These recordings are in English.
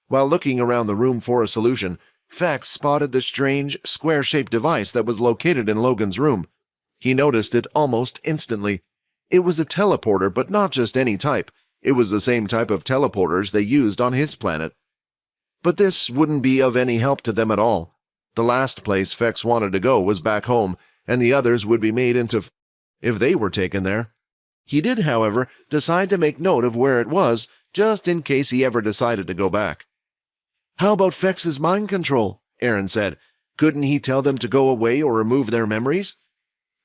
While looking around the room for a solution, Fex spotted the strange, square-shaped device that was located in Logan's room. He noticed it almost instantly. It was a teleporter, but not just any type. It was the same type of teleporters they used on his planet. But this wouldn't be of any help to them at all. The last place Fex wanted to go was back home, and the others would be made into if they were taken there. He did, however, decide to make note of where it was, just in case he ever decided to go back. "How about Fex's mind control?" Aaron said. "Couldn't he tell them to go away or remove their memories?"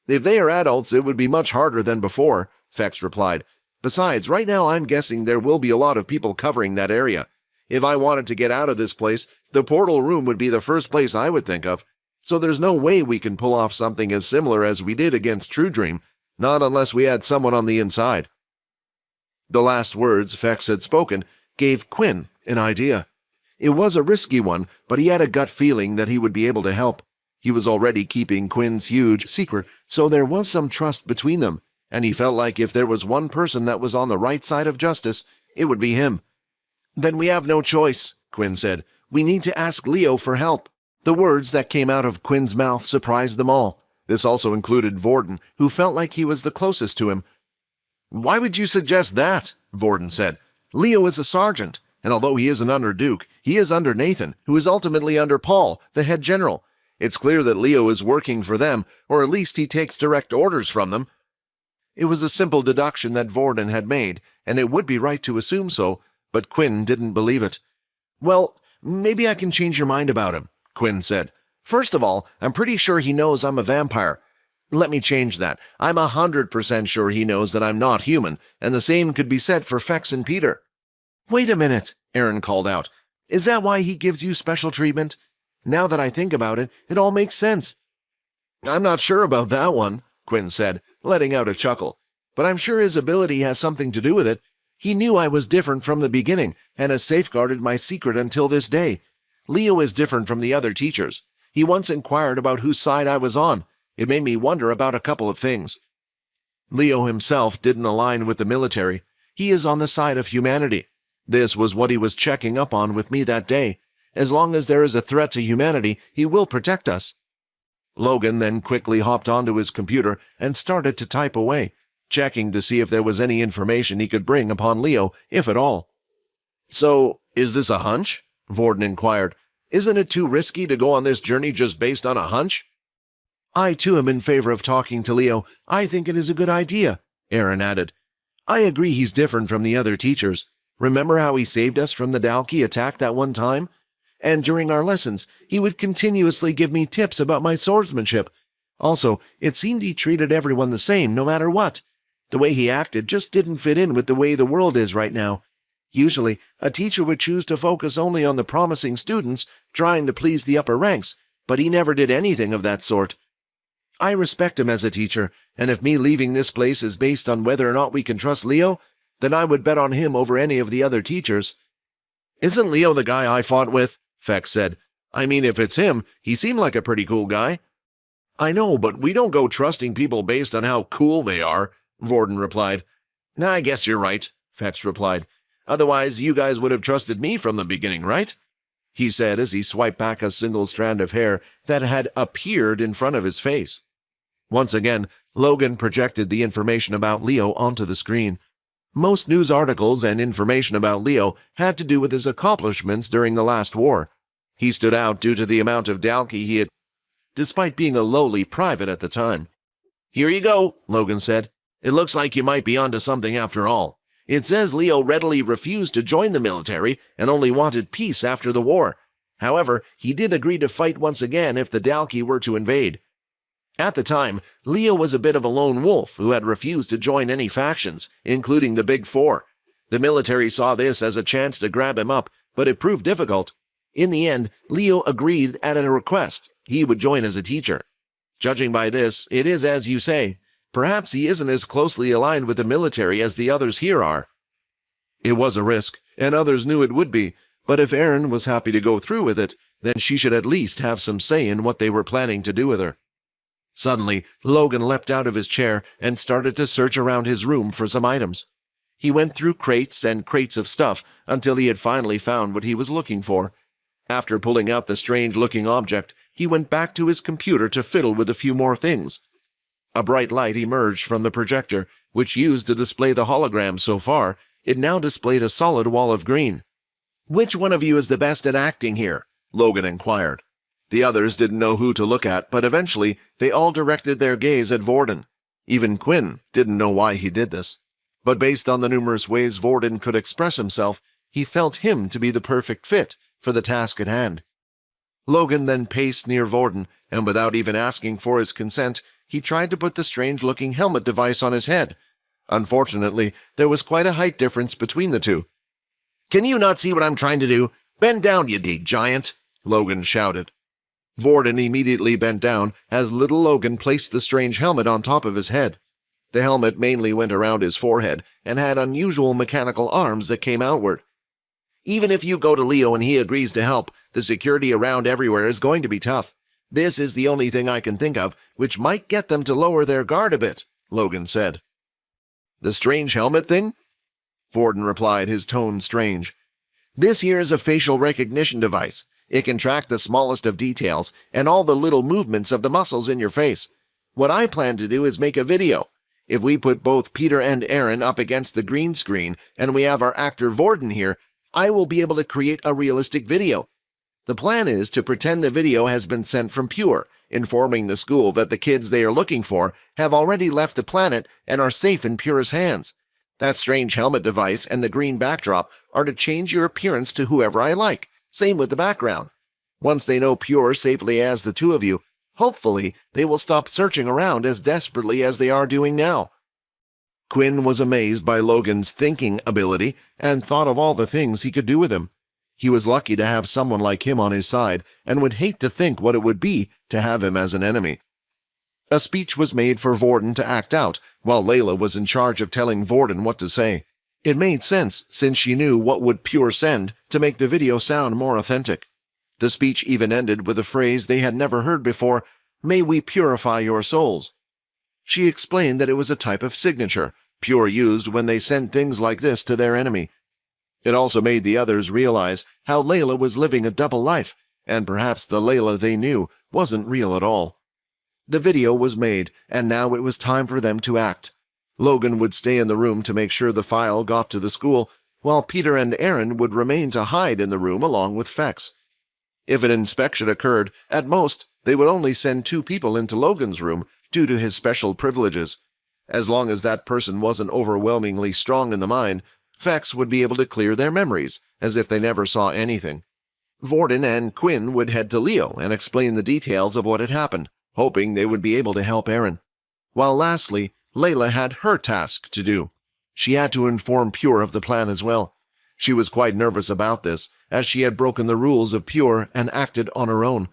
"If they are adults, it would be much harder than before," Fex replied. "Besides, right now I'm guessing there will be a lot of people covering that area. If I wanted to get out of this place, the portal room would be the first place I would think of. So there's no way we can pull off something as similar as we did against True Dream, not unless we had someone on the inside." The last words Fex had spoken gave Quinn an idea. It was a risky one, but he had a gut feeling that he would be able to help. He was already keeping Quinn's huge secret, so there was some trust between them, and he felt like if there was one person that was on the right side of justice, it would be him. "Then we have no choice," Quinn said. "We need to ask Leo for help." The words that came out of Quinn's mouth surprised them all. This also included Vorden, who felt like he was the closest to him. "Why would you suggest that?" Vorden said. "Leo is a sergeant, and although he isn't under Duke, he is under Nathan, who is ultimately under Paul, the head general. It's clear that Leo is working for them, or at least he takes direct orders from them." It was a simple deduction that Vorden had made, and it would be right to assume so, but Quinn didn't believe it. "Well, maybe I can change your mind about him," Quinn said. "First of all, I'm pretty sure he knows I'm a vampire. Let me change that. I'm 100% sure he knows that I'm not human, and the same could be said for Fex and Peter." "Wait a minute," Aaron called out. "Is that why he gives you special treatment? Now that I think about it, it all makes sense." "I'm not sure about that one," Quinn said, letting out a chuckle. "But I'm sure his ability has something to do with it. He knew I was different from the beginning, and has safeguarded my secret until this day. Leo is different from the other teachers. He once inquired about whose side I was on. It made me wonder about a couple of things. Leo himself didn't align with the military. He is on the side of humanity. This was what he was checking up on with me that day. As long as there is a threat to humanity, he will protect us." Logan then quickly hopped onto his computer and started to type away, checking to see if there was any information he could bring upon Leo, if at all. "So, is this a hunch?" Vorden inquired. "Isn't it too risky to go on this journey just based on a hunch?" "I, too, am in favor of talking to Leo. I think it is a good idea," Aaron added. "I agree he's different from the other teachers. Remember how he saved us from the Dalki attack that one time? And during our lessons, he would continuously give me tips about my swordsmanship. Also, it seemed he treated everyone the same, no matter what. The way he acted just didn't fit in with the way the world is right now. Usually, a teacher would choose to focus only on the promising students, trying to please the upper ranks, but he never did anything of that sort. I respect him as a teacher, and if me leaving this place is based on whether or not we can trust Leo, then I would bet on him over any of the other teachers." "Isn't Leo the guy I fought with?" Fex said. "I mean, if it's him, he seemed like a pretty cool guy." "I know, but we don't go trusting people based on how cool they are," Vorden replied. "I guess you're right," Fex replied. "Otherwise, you guys would have trusted me from the beginning, right?" he said as he swiped back a single strand of hair that had appeared in front of his face. Once again, Logan projected the information about Leo onto the screen. Most news articles and information about Leo had to do with his accomplishments during the last war. He stood out due to the amount of Dalki he had, despite being a lowly private at the time. "Here you go," Logan said. "It looks like you might be onto something after all. It says Leo readily refused to join the military and only wanted peace after the war. However, he did agree to fight once again if the Dalki were to invade. At the time, Leo was a bit of a lone wolf who had refused to join any factions, including the Big Four. The military saw this as a chance to grab him up, but it proved difficult. In the end, Leo agreed at a request. He would join as a teacher. Judging by this, it is as you say. Perhaps he isn't as closely aligned with the military as the others here are." It was a risk, and others knew it would be, but if Erin was happy to go through with it, then she should at least have some say in what they were planning to do with her. Suddenly, Logan leapt out of his chair and started to search around his room for some items. He went through crates and crates of stuff until he had finally found what he was looking for. After pulling out the strange-looking object, he went back to his computer to fiddle with a few more things. A bright light emerged from the projector, which used to display the hologram so far. It now displayed a solid wall of green. "Which one of you is the best at acting here?" Logan inquired. The others didn't know who to look at, but eventually they all directed their gaze at Vorden. Even Quinn didn't know why he did this. But based on the numerous ways Vorden could express himself, he felt him to be the perfect fit for the task at hand. Logan then paced near Vorden, and without even asking for his consent, he tried to put the strange-looking helmet device on his head. Unfortunately, there was quite a height difference between the two. "Can you not see what I'm trying to do? Bend down, you big giant!" Logan shouted. Vorden immediately bent down as little Logan placed the strange helmet on top of his head. The helmet mainly went around his forehead and had unusual mechanical arms that came outward. "Even if you go to Leo and he agrees to help, the security around everywhere is going to be tough. This is the only thing I can think of which might get them to lower their guard a bit," Logan said. "The strange helmet thing?" Vorden replied, his tone strange. "This here is a facial recognition device. It can track the smallest of details and all the little movements of the muscles in your face. What I plan to do is make a video. If we put both Peter and Aaron up against the green screen and we have our actor Vorden here, I will be able to create a realistic video. The plan is to pretend the video has been sent from Pure, informing the school that the kids they are looking for have already left the planet and are safe in Pure's hands. That strange helmet device and the green backdrop are to change your appearance to whoever I like. Same with the background. Once they know Pure safely has the two of you, hopefully they will stop searching around as desperately as they are doing now." Quinn was amazed by Logan's thinking ability and thought of all the things he could do with him. He was lucky to have someone like him on his side and would hate to think what it would be to have him as an enemy. A speech was made for Vorden to act out, while Layla was in charge of telling Vorden what to say. It made sense, since she knew what would Pure send to make the video sound more authentic. The speech even ended with a phrase they had never heard before, "May we purify your souls." She explained that it was a type of signature Pure used when they sent things like this to their enemy. It also made the others realize how Layla was living a double life, and perhaps the Layla they knew wasn't real at all. The video was made, and now it was time for them to act. Logan would stay in the room to make sure the file got to the school, while Peter and Aaron would remain to hide in the room along with Fex. If an inspection occurred, at most, they would only send 2 people into Logan's room due to his special privileges. As long as that person wasn't overwhelmingly strong in the mind, Fex would be able to clear their memories, as if they never saw anything. Vorden and Quinn would head to Leo and explain the details of what had happened, hoping they would be able to help Aaron. While lastly, Layla had her task to do. She had to inform Pure of the plan as well. She was quite nervous about this, as she had broken the rules of Pure and acted on her own.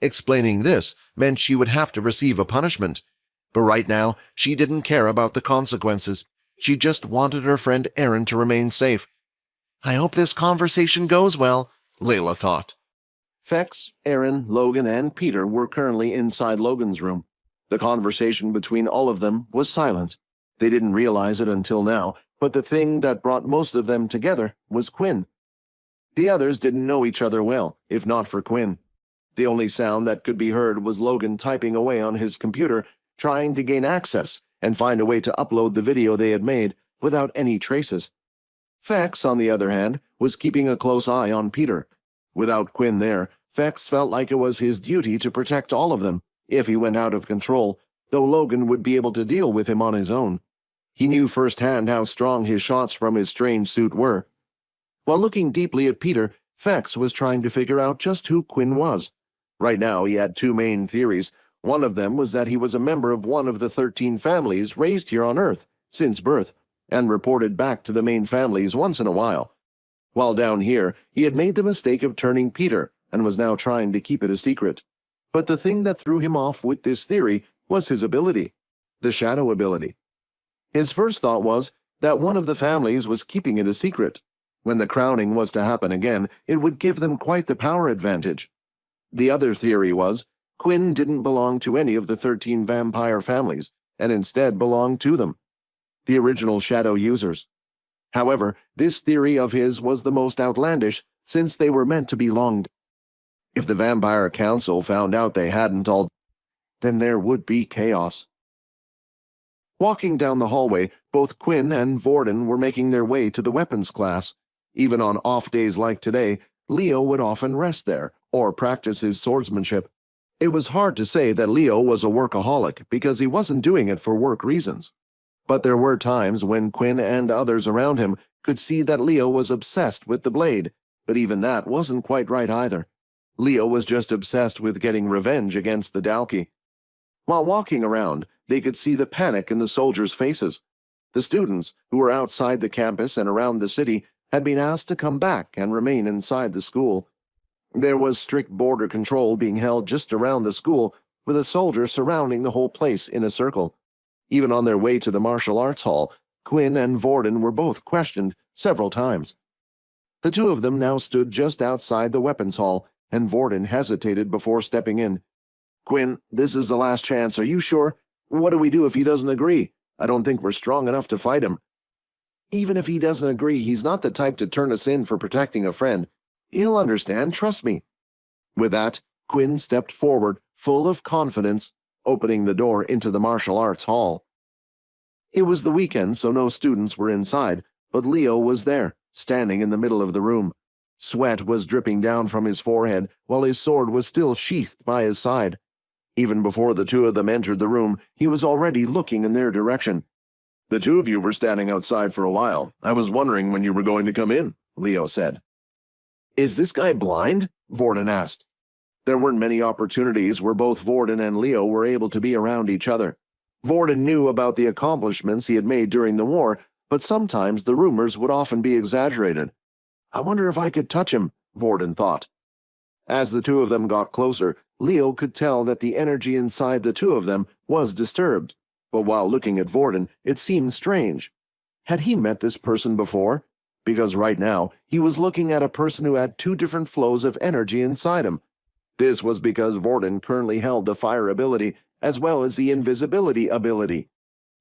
Explaining this meant she would have to receive a punishment. But right now, she didn't care about the consequences. She just wanted her friend Aaron to remain safe. "I hope this conversation goes well," Layla thought. Fex, Aaron, Logan, and Peter were currently inside Logan's room. The conversation between all of them was silent. They didn't realize it until now, but the thing that brought most of them together was Quinn. The others didn't know each other well, if not for Quinn. The only sound that could be heard was Logan typing away on his computer, trying to gain access and find a way to upload the video they had made without any traces. Fex, on the other hand, was keeping a close eye on Peter. Without Quinn there, Fex felt like it was his duty to protect all of them if he went out of control, though Logan would be able to deal with him on his own. He knew firsthand how strong his shots from his strange suit were. While looking deeply at Peter, Fex was trying to figure out just who Quinn was. Right now, he had 2 main theories. One of them was that he was a member of one of the 13 families raised here on Earth since birth, and reported back to the main families once in a while. While down here, he had made the mistake of turning Peter, and was now trying to keep it a secret. But the thing that threw him off with this theory was his ability, the shadow ability. His first thought was that one of the families was keeping it a secret. When the crowning was to happen again, it would give them quite the power advantage. The other theory was Quinn didn't belong to any of the 13 vampire families, and instead belonged to them, the original shadow users. However, this theory of his was the most outlandish, since they were meant to be long. If the Vampire Council found out they hadn't all, then there would be chaos. Walking down the hallway, both Quinn and Vorden were making their way to the weapons class. Even on off days like today, Leo would often rest there, or practice his swordsmanship. It was hard to say that Leo was a workaholic, because he wasn't doing it for work reasons. But there were times when Quinn and others around him could see that Leo was obsessed with the blade, but even that wasn't quite right either. Leo was just obsessed with getting revenge against the Dalki. While walking around, they could see the panic in the soldiers' faces. The students, who were outside the campus and around the city, had been asked to come back and remain inside the school. There was strict border control being held just around the school, with a soldier surrounding the whole place in a circle. Even on their way to the martial arts hall, Quinn and Vorden were both questioned several times. The two of them now stood just outside the weapons hall, and Vorden hesitated before stepping in. "Quinn, this is the last chance. Are you sure? What do we do if he doesn't agree? I don't think we're strong enough to fight him." "Even if he doesn't agree, he's not the type to turn us in for protecting a friend. He'll understand, trust me." With that, Quinn stepped forward, full of confidence, opening the door into the martial arts hall. It was the weekend, so no students were inside, but Leo was there, standing in the middle of the room. Sweat was dripping down from his forehead, while his sword was still sheathed by his side. Even before the two of them entered the room, he was already looking in their direction. "The two of you were standing outside for a while. I was wondering when you were going to come in," Leo said. "Is this guy blind?" Vorden asked. There weren't many opportunities where both Vorden and Leo were able to be around each other. Vorden knew about the accomplishments he had made during the war, but sometimes the rumors would often be exaggerated. "I wonder if I could touch him," Vorden thought. As the two of them got closer, Leo could tell that the energy inside the two of them was disturbed. But while looking at Vorden, it seemed strange. Had he met this person before? Because right now, he was looking at a person who had two different flows of energy inside him. This was because Vorden currently held the fire ability, as well as the invisibility ability.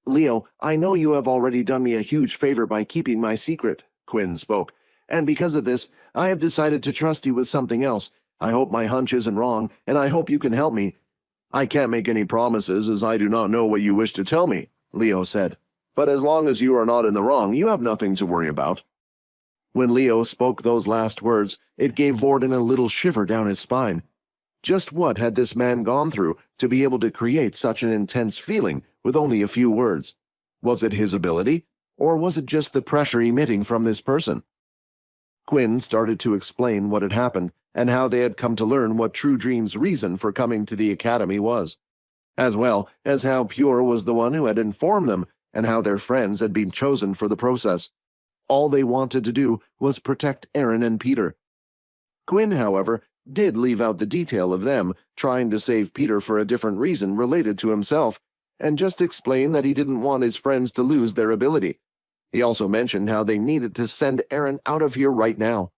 "Leo, I know you have already done me a huge favor by keeping my secret," Quinn spoke. "And because of this, I have decided to trust you with something else. I hope my hunch isn't wrong, and I hope you can help me." "I can't make any promises, as I do not know what you wish to tell me," Leo said. "But as long as you are not in the wrong, you have nothing to worry about." When Leo spoke those last words, it gave Vorden a little shiver down his spine. Just what had this man gone through to be able to create such an intense feeling with only a few words? Was it his ability, or was it just the pressure emitting from this person? Quinn started to explain what had happened, and how they had come to learn what True Dream's reason for coming to the academy was, as well as how Pure was the one who had informed them, and how their friends had been chosen for the process. All they wanted to do was protect Aaron and Peter. Quinn, however, did leave out the detail of them trying to save Peter for a different reason related to himself, and just explain that he didn't want his friends to lose their ability. He also mentioned how they needed to send Aaron out of here right now.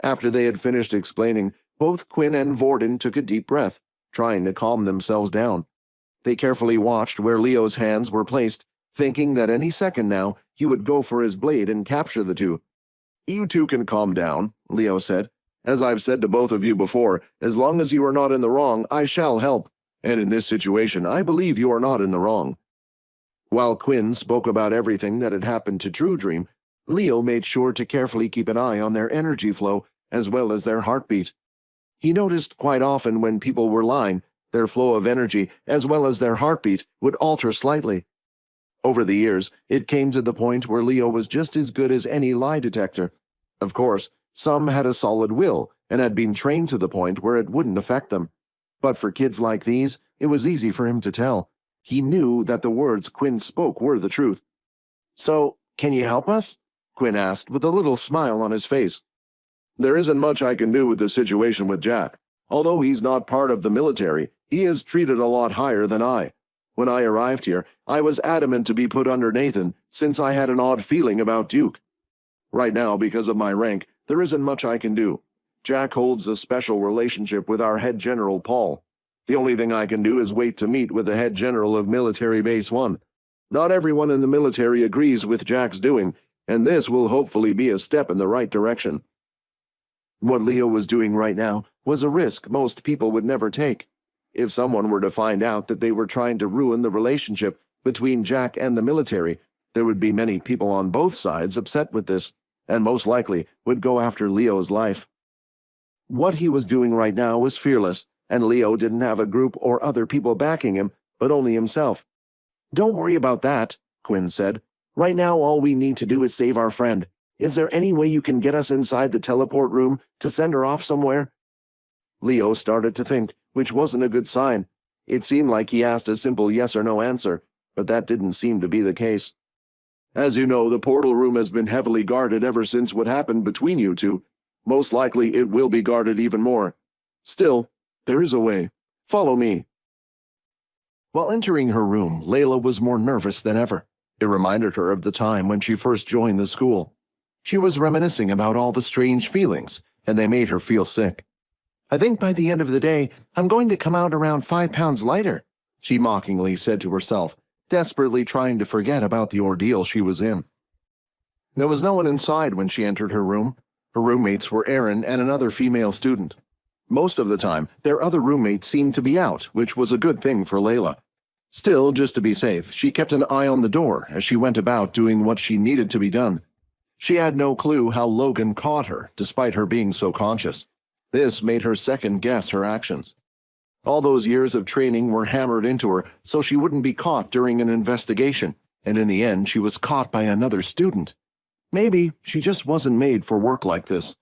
After they had finished explaining, both Quinn and Vorden took a deep breath, trying to calm themselves down. They carefully watched where Leo's hands were placed, thinking that any second now he would go for his blade and capture the two. "You two can calm down," Leo said. "As I've said to both of you before, as long as you are not in the wrong, I shall help. And in this situation, I believe you are not in the wrong." While Quinn spoke about everything that had happened to True Dream, Leo made sure to carefully keep an eye on their energy flow as well as their heartbeat. He noticed quite often when people were lying, their flow of energy as well as their heartbeat would alter slightly. Over the years, it came to the point where Leo was just as good as any lie detector. Of course, some had a solid will and had been trained to the point where it wouldn't affect them. But for kids like these, it was easy for him to tell. He knew that the words Quinn spoke were the truth. "So, can you help us?" Quinn asked with a little smile on his face. "There isn't much I can do with the situation with Jack. Although he's not part of the military, he is treated a lot higher than I. When I arrived here, I was adamant to be put under Nathan, since I had an odd feeling about Duke. Right now, because of my rank, there isn't much I can do. Jack holds a special relationship with our head general, Paul. The only thing I can do is wait to meet with the head general of Military Base 1. Not everyone in the military agrees with Jack's doing, and this will hopefully be a step in the right direction. What Leo was doing right now was a risk most people would never take. If someone were to find out that they were trying to ruin the relationship between Jack and the military, there would be many people on both sides upset with this, and most likely would go after Leo's life. What he was doing right now was fearless, and Leo didn't have a group or other people backing him, but only himself. "Don't worry about that," Quinn said. "Right now all we need to do is save our friend. Is there any way you can get us inside the teleport room to send her off somewhere?" Leo started to think, which wasn't a good sign. It seemed like he asked a simple yes or no answer, but that didn't seem to be the case. "As you know, the portal room has been heavily guarded ever since what happened between you two. Most likely it will be guarded even more. Still, there is a way. Follow me." While entering her room, Layla was more nervous than ever. It reminded her of the time when she first joined the school. She was reminiscing about all the strange feelings, and they made her feel sick. "I think by the end of the day, I'm going to come out around 5 pounds lighter," she mockingly said to herself, desperately trying to forget about the ordeal she was in. There was no one inside when she entered her room. Her roommates were Erin and another female student. Most of the time, their other roommates seemed to be out, which was a good thing for Layla. Still, just to be safe, she kept an eye on the door as she went about doing what she needed to be done. She had no clue how Logan caught her, despite her being so conscious. This made her second-guess her actions. All those years of training were hammered into her so she wouldn't be caught during an investigation, and in the end she was caught by another student. Maybe she just wasn't made for work like this.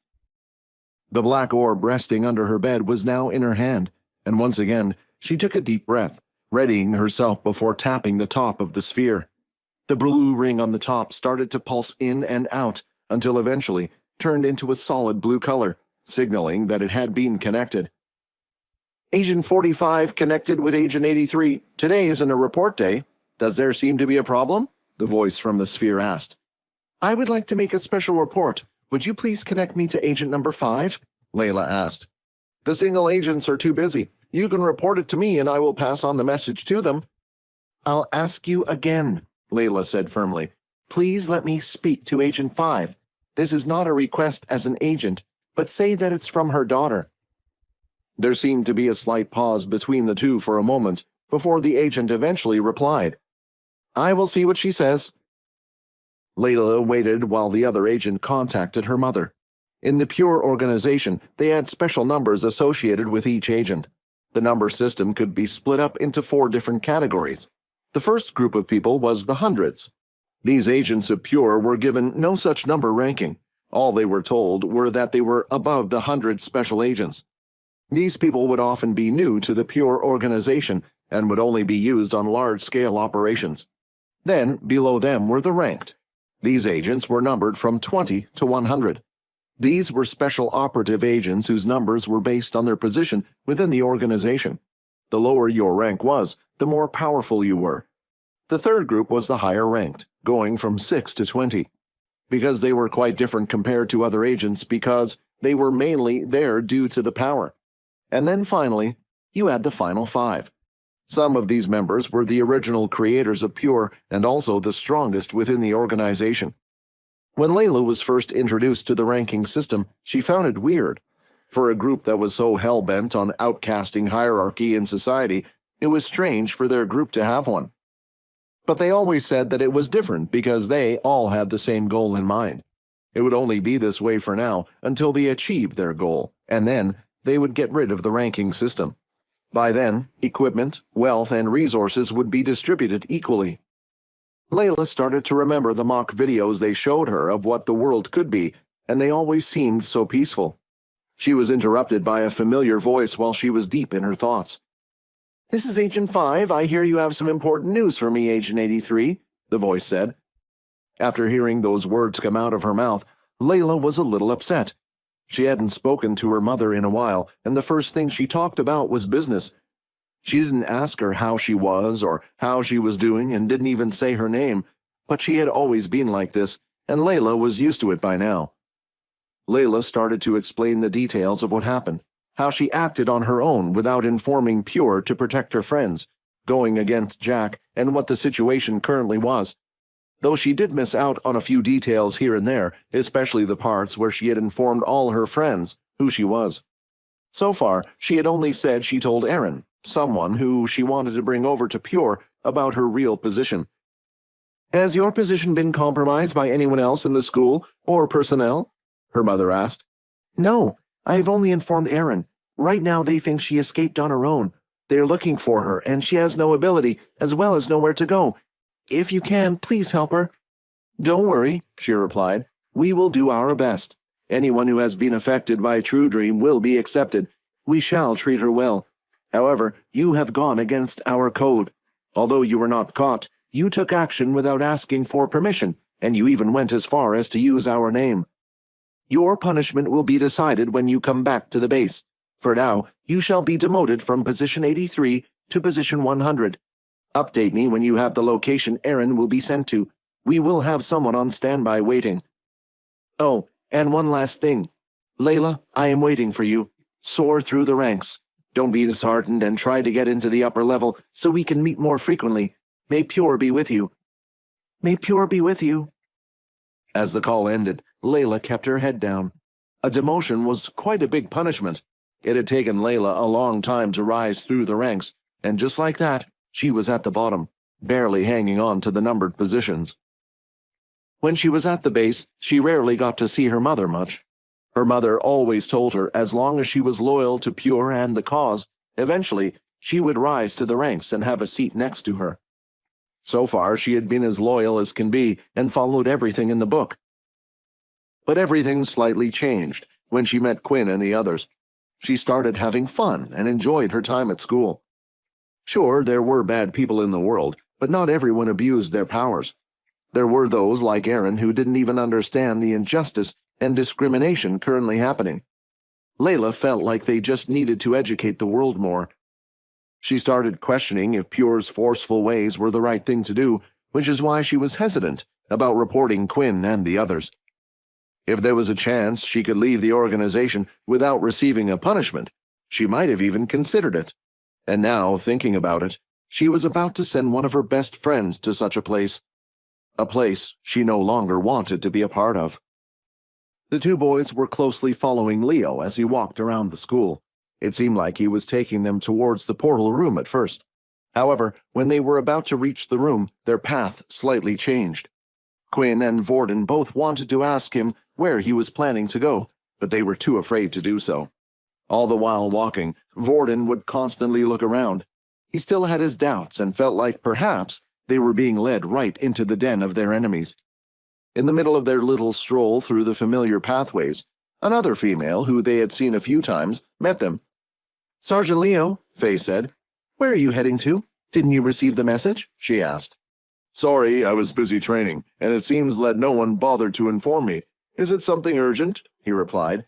The black orb resting under her bed was now in her hand, and once again she took a deep breath, readying herself before tapping the top of the sphere. The blue ring on the top started to pulse in and out until eventually turned into a solid blue color, signaling that it had been connected. "Agent 45 connected with Agent 83. Today isn't a report day. Does there seem to be a problem?" the voice from the sphere asked. "I would like to make a special report. Would you please connect me to Agent number 5? Layla asked. "The single agents are too busy. You can report it to me and I will pass on the message to them." "I'll ask you again," Layla said firmly. "Please let me speak to Agent 5. This is not a request as an agent, but say that it's from her daughter." There seemed to be a slight pause between the two for a moment, before the agent eventually replied, "I will see what she says." Layla waited while the other agent contacted her mother. In the Pure organization, they had special numbers associated with each agent. The number system could be split up into 4 different categories. The first group of people was the hundreds. These agents of Pure were given no such number ranking. All they were told were that they were above the 100 special agents. These people would often be new to the Pure organization and would only be used on large-scale operations. Then, below them were the ranked. These agents were numbered from 20 to 100. These were special operative agents whose numbers were based on their position within the organization. The lower your rank was, the more powerful you were. The third group was the higher ranked, going from 6 to 20. Because they were quite different compared to other agents because they were mainly there due to the power. And then finally, you had the final 5. Some of these members were the original creators of Pure and also the strongest within the organization. When Layla was first introduced to the ranking system, she found it weird. For a group that was so hell-bent on outcasting hierarchy in society, it was strange for their group to have one. But they always said that it was different because they all had the same goal in mind. It would only be this way for now until they achieved their goal, and then they would get rid of the ranking system. By then, equipment, wealth, and resources would be distributed equally. Layla started to remember the mock videos they showed her of what the world could be, and they always seemed so peaceful. She was interrupted by a familiar voice while she was deep in her thoughts. "This is Agent 5. I hear you have some important news for me, Agent 83, the voice said. After hearing those words come out of her mouth, Layla was a little upset. She hadn't spoken to her mother in a while, and the first thing she talked about was business. She didn't ask her how she was or how she was doing and didn't even say her name, but she had always been like this, and Layla was used to it by now. Layla started to explain the details of what happened, how she acted on her own without informing Pure to protect her friends, going against Jack, and what the situation currently was. though she did miss out on a few details here and there, especially the parts where she had informed all her friends who she was. So far, she had only said she told Aaron, someone who she wanted to bring over to Pure, about her real position. "Has your position been compromised by anyone else in the school or personnel?" her mother asked. "No, I've only informed Aaron. Right now they think she escaped on her own. They're looking for her, and she has no ability, as well as nowhere to go. If you can, please help her." "Don't worry," she replied. "We will do our best. Anyone who has been affected by True Dream will be accepted. We shall treat her well. However, you have gone against our code. Although you were not caught, you took action without asking for permission, and you even went as far as to use our name. Your punishment will be decided when you come back to the base. For now, you shall be demoted from position 83 to position 100. Update me when you have the location Aaron will be sent to. We will have someone on standby waiting. Oh, and one last thing. Layla, I am waiting for you. Soar through the ranks. Don't be disheartened and try to get into the upper level so we can meet more frequently. May Pure be with you." "May Pure be with you." As the call ended, Layla kept her head down. A demotion was quite a big punishment. It had taken Layla a long time to rise through the ranks, and just like that, she was at the bottom, barely hanging on to the numbered positions. When she was at the base, she rarely got to see her mother much. Her mother always told her as long as she was loyal to Pure and the cause, eventually she would rise to the ranks and have a seat next to her. So far, she had been as loyal as can be and followed everything in the book. But everything slightly changed when she met Quinn and the others. She started having fun and enjoyed her time at school. Sure, there were bad people in the world, but not everyone abused their powers. There were those like Aaron who didn't even understand the injustice and discrimination currently happening. Layla felt like they just needed to educate the world more. She started questioning if Pure's forceful ways were the right thing to do, which is why she was hesitant about reporting Quinn and the others. If there was a chance she could leave the organization without receiving a punishment, she might have even considered it. And now, thinking about it, she was about to send one of her best friends to such a place she no longer wanted to be a part of. The two boys were closely following Leo as he walked around the school. It seemed like he was taking them towards the portal room at first. However, when they were about to reach the room, their path slightly changed. Quinn and Vorden both wanted to ask him where he was planning to go, but they were too afraid to do so. All the while walking, Vorden would constantly look around. He still had his doubts and felt like perhaps they were being led right into the den of their enemies. In the middle of their little stroll through the familiar pathways, another female, who they had seen a few times, met them. "Sergeant Leo," Faye said. "Where are you heading to? Didn't you receive the message?" she asked. "Sorry, I was busy training, and it seems that no one bothered to inform me. Is it something urgent?" he replied.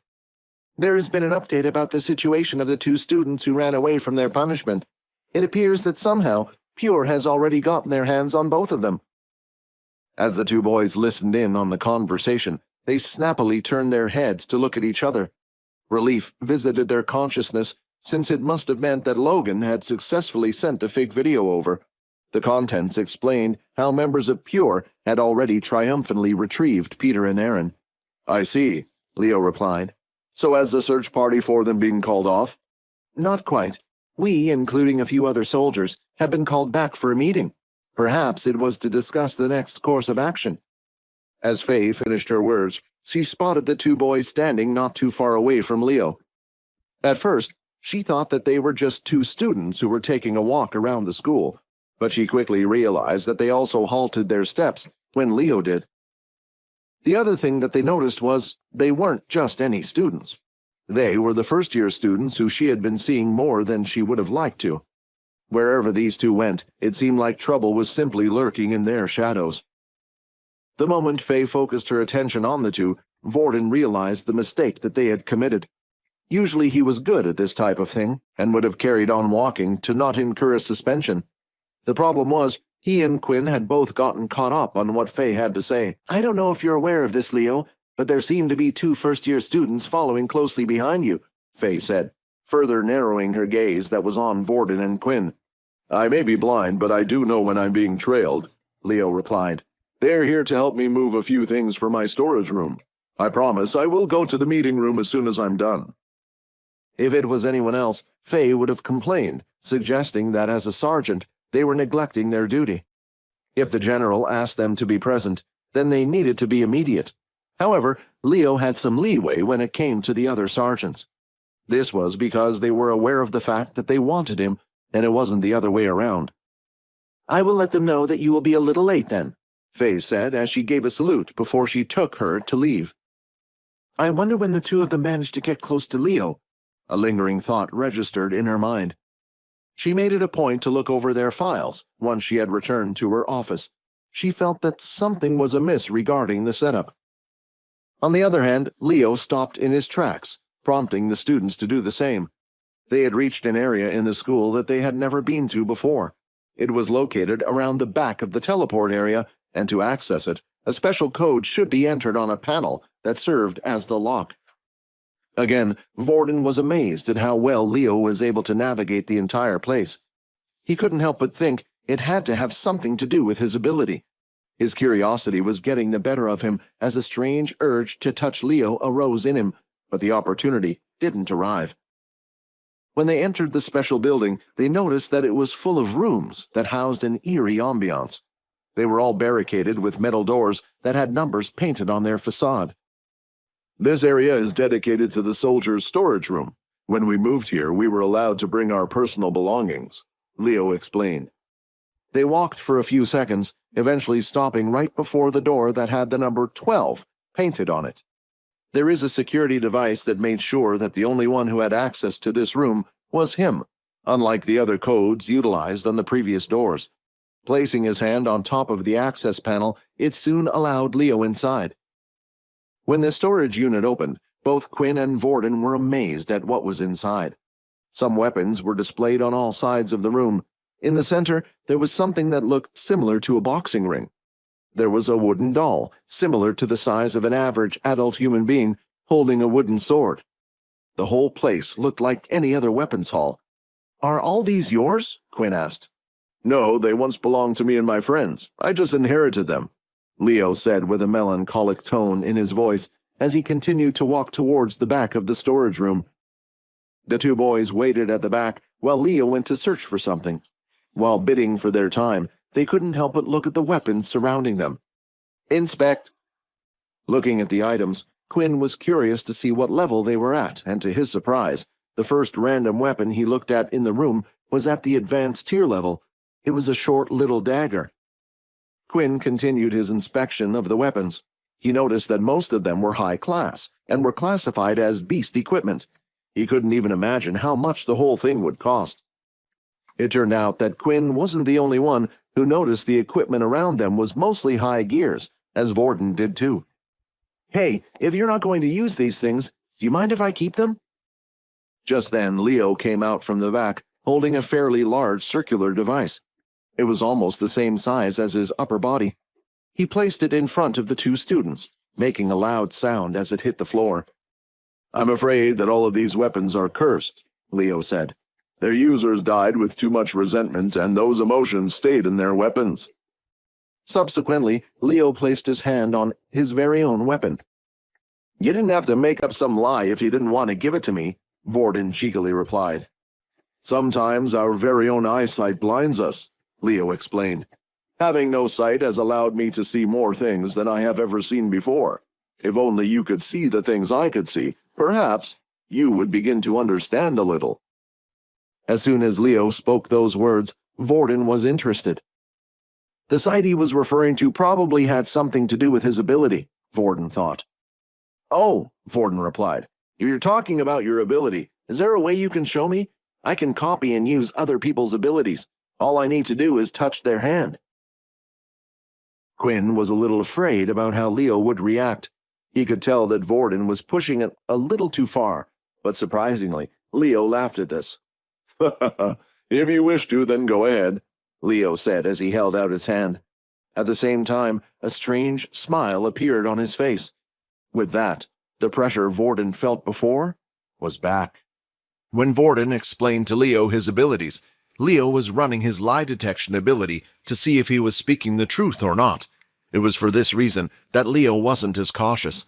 "There has been an update about the situation of the two students who ran away from their punishment. It appears that somehow Pure has already gotten their hands on both of them." As the two boys listened in on the conversation, they snappily turned their heads to look at each other. Relief visited their consciousness, since it must have meant that Logan had successfully sent a fake video over. The contents explained how members of Pure had already triumphantly retrieved Peter and Aaron. "I see," Leo replied. "So has the search party for them been called off?" "Not quite. We, including a few other soldiers, have been called back for a meeting. Perhaps it was to discuss the next course of action." As Faye finished her words, she spotted the two boys standing not too far away from Leo. At first, she thought that they were just two students who were taking a walk around the school, but she quickly realized that they also halted their steps when Leo did. The other thing that they noticed was they weren't just any students. They were the first-year students who she had been seeing more than she would have liked to. Wherever these two went, it seemed like trouble was simply lurking in their shadows. The moment Faye focused her attention on the two, Vorden realized the mistake that they had committed. Usually he was good at this type of thing, and would have carried on walking to not incur a suspension. The problem was, he and Quinn had both gotten caught up on what Faye had to say. "I don't know if you're aware of this, Leo, but there seem to be two first-year students following closely behind you," Faye said, further narrowing her gaze that was on Vorden and Quinn. "I may be blind, but I do know when I'm being trailed," Leo replied. They're here to help me move a few things for my storage room. I promise I will go to the meeting room as soon as I'm done." If it was anyone else, Faye would have complained, suggesting that as a sergeant, they were neglecting their duty. If the general asked them to be present, then they needed to be immediate. However, Leo had some leeway when it came to the other sergeants. This was because they were aware of the fact that they wanted him, and it wasn't the other way around. "I will let them know that you will be a little late then," Faye said as she gave a salute before she took her to leave. "I wonder when the two of them managed to get close to Leo," a lingering thought registered in her mind. She made it a point to look over their files once she had returned to her office. She felt that something was amiss regarding the setup. On the other hand, Leo stopped in his tracks, prompting the students to do the same. They had reached an area in the school that they had never been to before. It was located around the back of the teleport area, and to access it, a special code should be entered on a panel that served as the lock. Again, Vorden was amazed at how well Leo was able to navigate the entire place. He couldn't help but think it had to have something to do with his ability. His curiosity was getting the better of him as a strange urge to touch Leo arose in him, but the opportunity didn't arrive. When they entered the special building, they noticed that it was full of rooms that housed an eerie ambiance. They were all barricaded with metal doors that had numbers painted on their facade. "This area is dedicated to the soldiers' storage room. When we moved here, we were allowed to bring our personal belongings," Leo explained. They walked for a few seconds, eventually stopping right before the door that had the number 12 painted on it. There is a security device that made sure that the only one who had access to this room was him, unlike the other codes utilized on the previous doors. Placing his hand on top of the access panel, it soon allowed Leo inside. When the storage unit opened, both Quinn and Vorden were amazed at what was inside. Some weapons were displayed on all sides of the room. In the center, there was something that looked similar to a boxing ring. There was a wooden doll, similar to the size of an average adult human being, holding a wooden sword. The whole place looked like any other weapons hall. "Are all these yours?" Quinn asked. "No, they once belonged to me and my friends. I just inherited them," Leo said with a melancholic tone in his voice as he continued to walk towards the back of the storage room. The two boys waited at the back while Leo went to search for something. While bidding for their time, they couldn't help but look at the weapons surrounding them. "Inspect." Looking at the items, Quinn was curious to see what level they were at, and to his surprise, the first random weapon he looked at in the room was at the advanced tier level. It was a short little dagger. Quinn continued his inspection of the weapons. He noticed that most of them were high class and were classified as beast equipment. He couldn't even imagine how much the whole thing would cost. It turned out that Quinn wasn't the only one who noticed the equipment around them was mostly high gears, as Vorden did too. "Hey, if you're not going to use these things, do you mind if I keep them?" Just then, Leo came out from the back, holding a fairly large circular device. It was almost the same size as his upper body. He placed it in front of the two students, making a loud sound as it hit the floor. "I'm afraid that all of these weapons are cursed," Leo said. "Their users died with too much resentment, and those emotions stayed in their weapons." Subsequently, Leo placed his hand on his very own weapon. "You didn't have to make up some lie if you didn't want to give it to me," Vorden cheekily replied. "Sometimes our very own eyesight blinds us," Leo explained. "Having no sight has allowed me to see more things than I have ever seen before. If only you could see the things I could see, perhaps you would begin to understand a little." As soon as Leo spoke those words, Vorden was interested. The sight he was referring to probably had something to do with his ability, Vorden thought. "Oh," Vorden replied, "if you're talking about your ability, is there a way you can show me? I can copy and use other people's abilities. All I need to do is touch their hand." Quinn was a little afraid about how Leo would react. He could tell that Vorden was pushing it a little too far, but surprisingly, Leo laughed at this. "If you wish to, then go ahead," Leo said as he held out his hand. At the same time, a strange smile appeared on his face. With that, the pressure Vorden felt before was back. When Vorden explained to Leo his abilities, Leo was running his lie detection ability to see if he was speaking the truth or not. It was for this reason that Leo wasn't as cautious.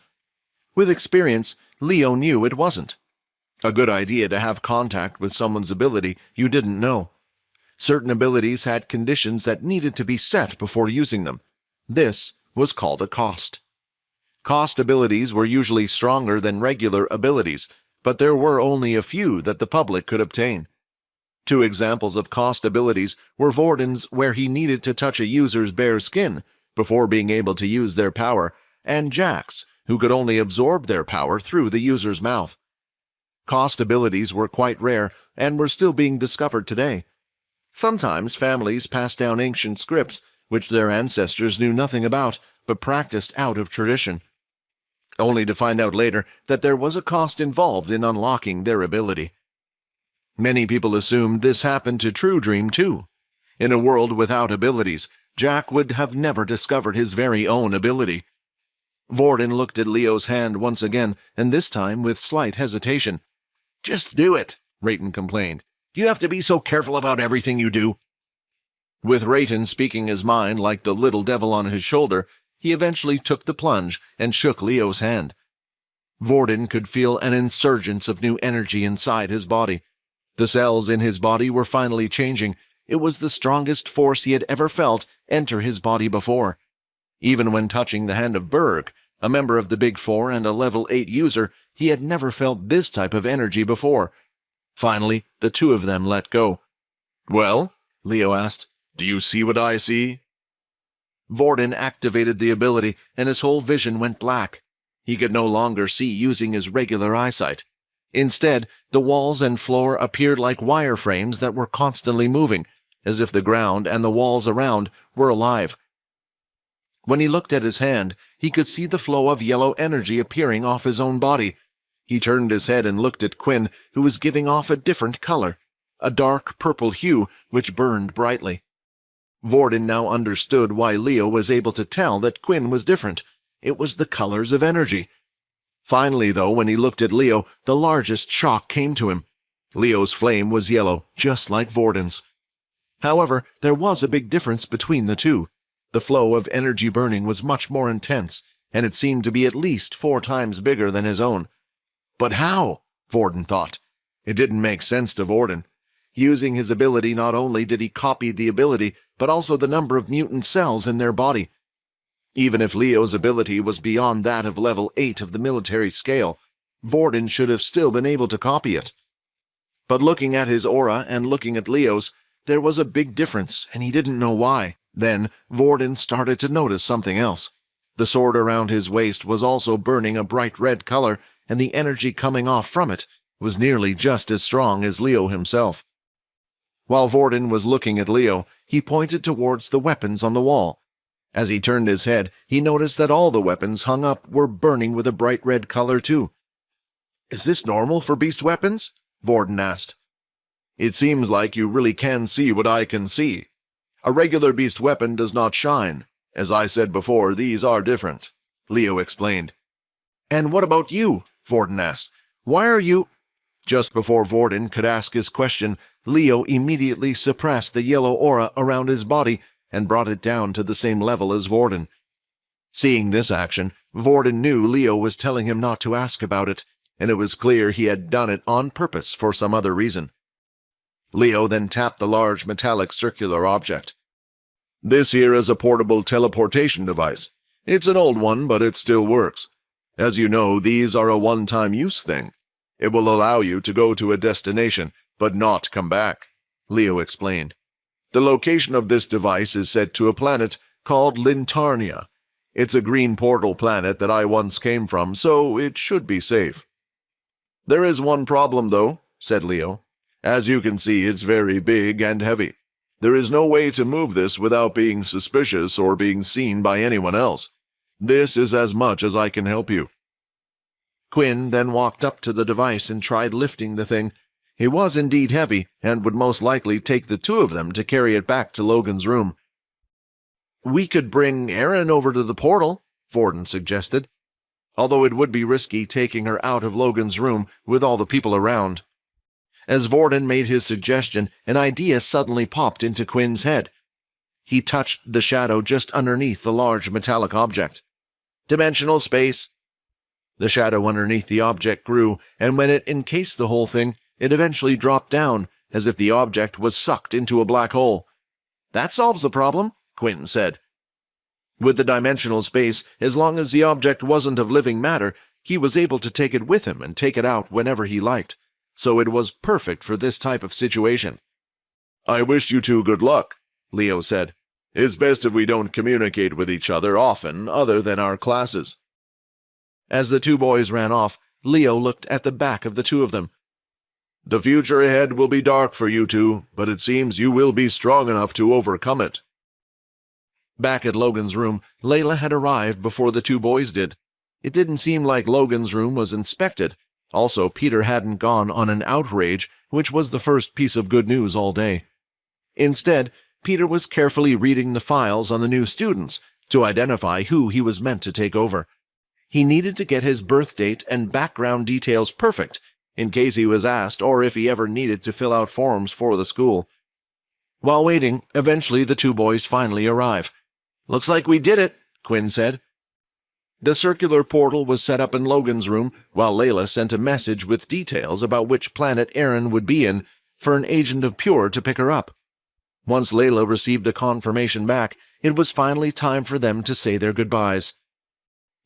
With experience, Leo knew it wasn't a good idea to have contact with someone's ability you didn't know. Certain abilities had conditions that needed to be set before using them. This was called a cost. Cost abilities were usually stronger than regular abilities, but there were only a few that the public could obtain. Two examples of cost abilities were Vorden's, where he needed to touch a user's bare skin before being able to use their power, and Jack's, who could only absorb their power through the user's mouth. Cost abilities were quite rare and were still being discovered today. Sometimes families passed down ancient scripts which their ancestors knew nothing about but practiced out of tradition, only to find out later that there was a cost involved in unlocking their ability. Many people assumed this happened to True Dream too. In a world without abilities, Jack would have never discovered his very own ability. Vorden looked at Leo's hand once again, and this time with slight hesitation. "Just do it," Rayton complained. "You have to be so careful about everything you do." With Rayton speaking his mind like the little devil on his shoulder, he eventually took the plunge and shook Leo's hand. Vorden could feel an insurgence of new energy inside his body. The cells in his body were finally changing. It was the strongest force he had ever felt enter his body before. Even when touching the hand of Berg, a member of the Big Four and a level 8 user, he had never felt this type of energy before. Finally, the two of them let go. "Well?" Leo asked. "Do you see what I see?" Vorden activated the ability, and his whole vision went black. He could no longer see using his regular eyesight. Instead, the walls and floor appeared like wireframes that were constantly moving, as if the ground and the walls around were alive. When he looked at his hand, he could see the flow of yellow energy appearing off his own body. He turned his head and looked at Quinn, who was giving off a different color, a dark purple hue which burned brightly. Vorden now understood why Leo was able to tell that Quinn was different. It was the colors of energy. Finally, though, when he looked at Leo, the largest shock came to him. Leo's flame was yellow, just like Vorden's. However, there was a big difference between the two. The flow of energy burning was much more intense, and it seemed to be at least 4 times bigger than his own. But how? Vorden thought. It didn't make sense to Vorden. Using his ability, not only did he copy the ability, but also the number of mutant cells in their body. Even if Leo's ability was beyond that of level 8 of the military scale, Vorden should have still been able to copy it. But looking at his aura and looking at Leo's, there was a big difference, and he didn't know why. Then Vorden started to notice something else. The sword around his waist was also burning a bright red color, and the energy coming off from it was nearly just as strong as Leo himself. While Vorden was looking at Leo, he pointed towards the weapons on the wall. As he turned his head, he noticed that all the weapons hung up were burning with a bright red color too. "Is this normal for beast weapons?" Vorden asked. "It seems like you really can see what I can see. A regular beast weapon does not shine. As I said before, these are different," Leo explained. "And what about you?" Vorden asked. "Why are you—" Just before Vorden could ask his question, Leo immediately suppressed the yellow aura around his body and brought it down to the same level as Vorden. Seeing this action, Vorden knew Leo was telling him not to ask about it, and it was clear he had done it on purpose for some other reason. Leo then tapped the large metallic circular object. "This here is a portable teleportation device. It's an old one, but it still works. As you know, these are a one-time use thing. It will allow you to go to a destination, but not come back," Leo explained. "The location of this device is set to a planet called Lintarnia. It's a green portal planet that I once came from, so it should be safe." "There is one problem, though," said Leo. "As you can see, it's very big and heavy. There is no way to move this without being suspicious or being seen by anyone else. This is as much as I can help you." Quinn then walked up to the device and tried lifting the thing. It was indeed heavy, and would most likely take the two of them to carry it back to Logan's room. "We could bring Erin over to the portal," Vorden suggested, although it would be risky taking her out of Logan's room with all the people around. As Vorden made his suggestion, an idea suddenly popped into Quinn's head. He touched the shadow just underneath the large metallic object. "Dimensional space." The shadow underneath the object grew, and when it encased the whole thing, it eventually dropped down, as if the object was sucked into a black hole. "That solves the problem," Quinn said. With the dimensional space, as long as the object wasn't of living matter, he was able to take it with him and take it out whenever he liked, so it was perfect for this type of situation. "I wish you two good luck," Leo said. "It's best if we don't communicate with each other often other than our classes." As the two boys ran off, Leo looked at the back of the two of them. "The future ahead will be dark for you two, but it seems you will be strong enough to overcome it." Back at Logan's room, Layla had arrived before the two boys did. It didn't seem like Logan's room was inspected. Also, Peter hadn't gone on an outrage, which was the first piece of good news all day. Instead, Peter was carefully reading the files on the new students to identify who he was meant to take over. He needed to get his birth date and background details perfect, in case he was asked or if he ever needed to fill out forms for the school. While waiting, eventually the two boys finally arrive. "Looks like we did it," Quinn said. The circular portal was set up in Logan's room, while Layla sent a message with details about which planet Erin would be in for an agent of Pure to pick her up. Once Layla received a confirmation back, it was finally time for them to say their goodbyes.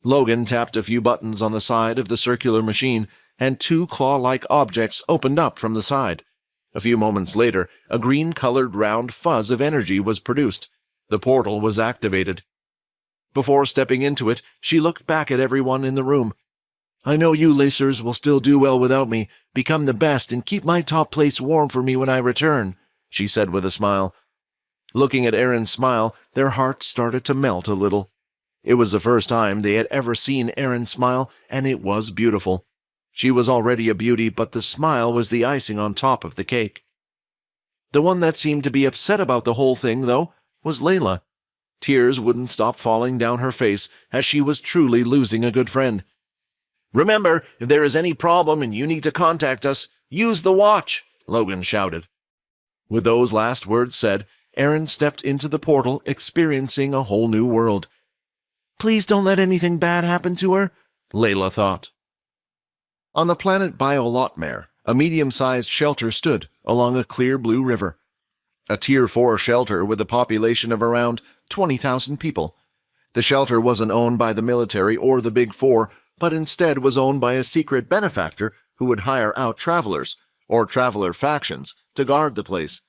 Logan tapped a few buttons on the side of the circular machine, and two claw-like objects opened up from the side. A few moments later, a green-colored round fuzz of energy was produced. The portal was activated. Before stepping into it, she looked back at everyone in the room. "I know you Lacers will still do well without me, become the best, and keep my top place warm for me when I return," she said with a smile. Looking at Erin's smile, their hearts started to melt a little. It was the first time they had ever seen Erin smile, and it was beautiful. She was already a beauty, but the smile was the icing on top of the cake. The one that seemed to be upset about the whole thing, though, was Layla. Tears wouldn't stop falling down her face, as she was truly losing a good friend. "Remember, if there is any problem and you need to contact us, use the watch," Logan shouted. With those last words said, Erin stepped into the portal, experiencing a whole new world. "Please don't let anything bad happen to her," Layla thought. On the planet Biolotmare, a medium-sized shelter stood along a clear blue river. A Tier 4 shelter with a population of around 20,000 people. The shelter wasn't owned by the military or the Big Four, but instead was owned by a secret benefactor who would hire out travelers, or traveler factions, to guard the place.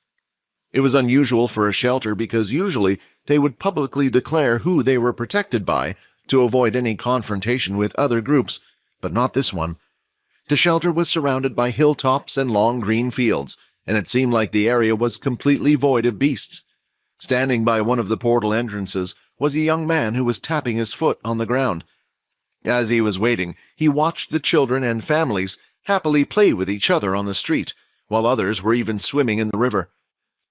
It was unusual for a shelter because usually they would publicly declare who they were protected by to avoid any confrontation with other groups, but not this one. The shelter was surrounded by hilltops and long green fields, and it seemed like the area was completely void of beasts. Standing by one of the portal entrances was a young man who was tapping his foot on the ground. As he was waiting, he watched the children and families happily play with each other on the street, while others were even swimming in the river.